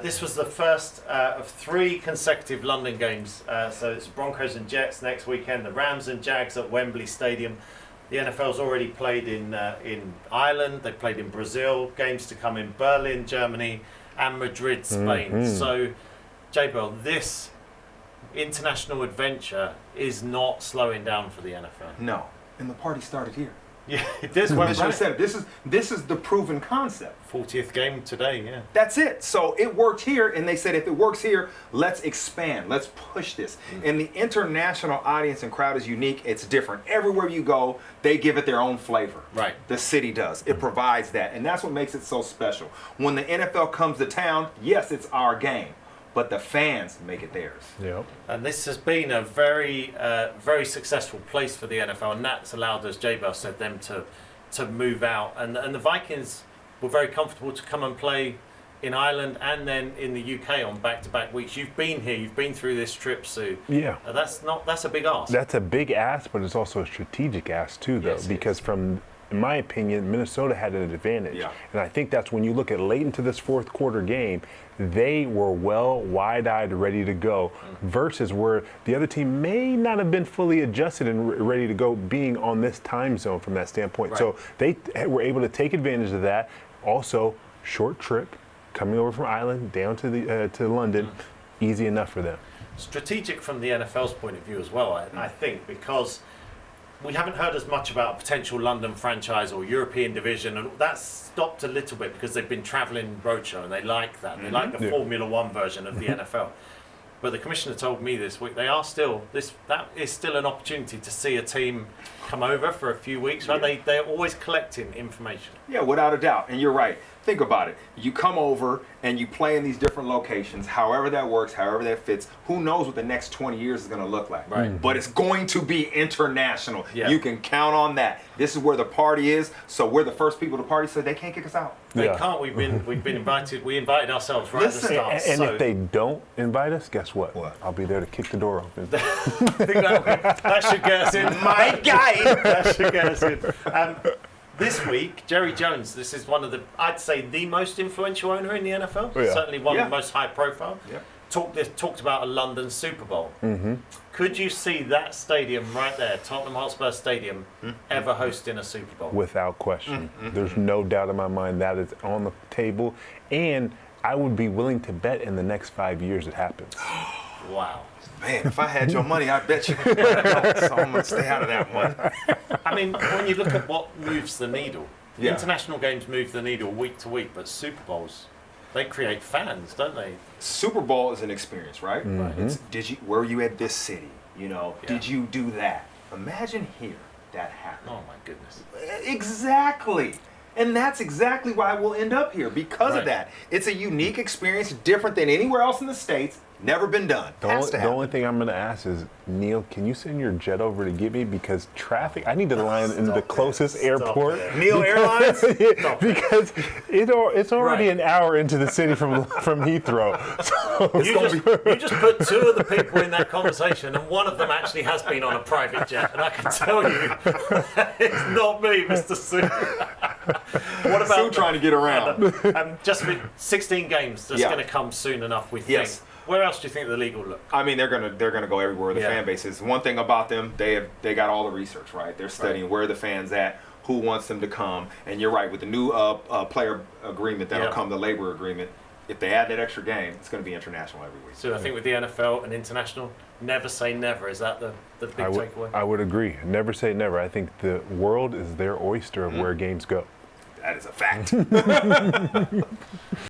This was the first of 3 consecutive London games. So it's Broncos and Jets next weekend, the Rams and Jags at Wembley Stadium. The NFL's already played in Ireland, they played in Brazil, games to come in Berlin, Germany, and Madrid, Spain. Mm-hmm. So, J-Bell, this international adventure is not slowing down for the NFL. No, and the party started here. Yeah, it is. This is the proven concept. 40th game today, yeah. That's it. So it worked here, and they said if it works here, let's expand. Let's push this. And the international audience and crowd is unique. It's different. Everywhere you go, they give it their own flavor. Right. The city does. It provides that, and that's what makes it so special. When the NFL comes to town, yes, it's our game, but the fans make it theirs. Yep. And this has been a very, very successful place for the NFL, and that's allowed, as J-Bell said, them to move out. And the Vikings were very comfortable to come and play in Ireland and then in the UK on back-to-back weeks. You've been here, you've been through this trip, Sue. Yeah. That's a big ask. That's a big ask, but it's also a strategic ask too, though, yes, because in my opinion, Minnesota had an advantage. Yeah. And I think that's when you look at late into this fourth quarter game, they were wide-eyed, ready to go, versus where the other team may not have been fully adjusted and ready to go being on this time zone from that standpoint. Right. So they were able to take advantage of that. Also, short trip, coming over from Ireland down to London, easy enough for them. Strategic from the NFL's point of view as well, I think, because we haven't heard as much about a potential London franchise or European division, and that's stopped a little bit because they've been travelling roadshow and they like that. They like the Formula One version of the NFL. But the commissioner told me this week that is still an opportunity to see a team come over for a few weeks. Right? They're always collecting information. Yeah, without a doubt. And you're right. Think about it. You come over and you play in these different locations, however that works, however that fits. Who knows what the next 20 years is going to look like. Right. But it's going to be international. Yeah. You can count on that. This is where the party is, so we're the first people to party, so they can't kick us out. They can't. We've been invited. We invited ourselves right at the start. And if they don't invite us, guess what? I'll be there to kick the door open. I think that should get us in. My guy! That should get us in. This week, Jerry Jones, this is one of I'd say the most influential owner in the NFL. Yeah. Certainly one of the most high profile. Yeah. Talked about a London Super Bowl. Mm-hmm. Could you see that stadium right there, Tottenham Hotspur Stadium, ever hosting a Super Bowl? Without question. There's no doubt in my mind that is on the table. And I would be willing to bet in the next 5 years it happens. Wow. Man, if I had your money, I bet you. So I'm going to stay out of that one. I mean, when you look at what moves the needle, Yeah. international games move the needle week to week, but Super Bowls, they create fans, don't they? Super Bowl is an experience, right? Mm-hmm. It's, where were you at this city? Yeah. Did you do that? Imagine here that happened. Oh my goodness. Exactly. And that's exactly why we'll end up here because of that. It's a unique experience, different than anywhere else in the States. Never been done. The only thing I'm going to ask is, Neil, can you send your jet over to get me? Because traffic, I need to line into the closest airport. Neil Airlines? Because it's already an hour into the city from Heathrow. So You just put 2 of the people in that conversation, and one of them actually has been on a private jet, and I can tell you, it's not me, Mr. Sue. What about Sue trying to get around? Just with 16 games, that's going to come soon enough, we think. Yes. Where else do you think the league will look? I mean, they're gonna go everywhere the fan base is. One thing about them, they got all the research, right? They're studying where the fans at, who wants them to come, and you're right with the new player agreement that'll come, the labor agreement. If they add that extra game, it's going to be international every week. So I think with the NFL and international, never say never. Is that the big takeaway? I would agree. Never say never. I think the world is their oyster of where games go. That is a fact.